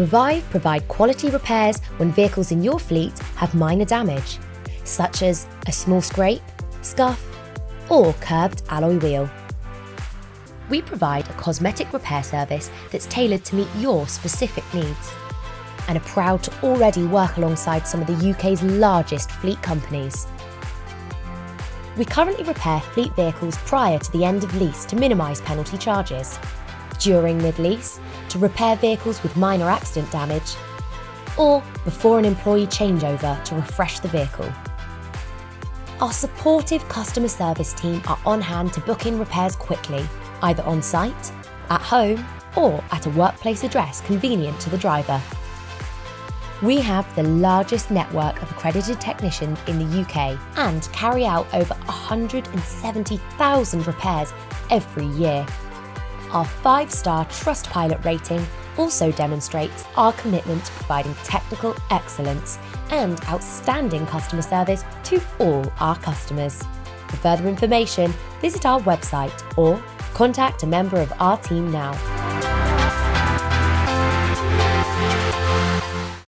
Revive provide quality repairs when vehicles in your fleet have minor damage, such as a small scrape, scuff, or curved alloy wheel. We provide a cosmetic repair service that's tailored to meet your specific needs, and are proud to already work alongside some of the UK's largest fleet companies. We currently repair fleet vehicles prior to the end of lease to minimise penalty charges, during mid-lease to repair vehicles with minor accident damage, or before an employee changeover to refresh the vehicle. Our supportive customer service team are on hand to book in repairs quickly, either on site, at home, or at a workplace address convenient to the driver. We have the largest network of accredited technicians in the UK and carry out over 170,000 repairs every year. Our 5-star Trustpilot rating also demonstrates our commitment to providing technical excellence and outstanding customer service to all our customers. For further information, visit our website or contact a member of our team now.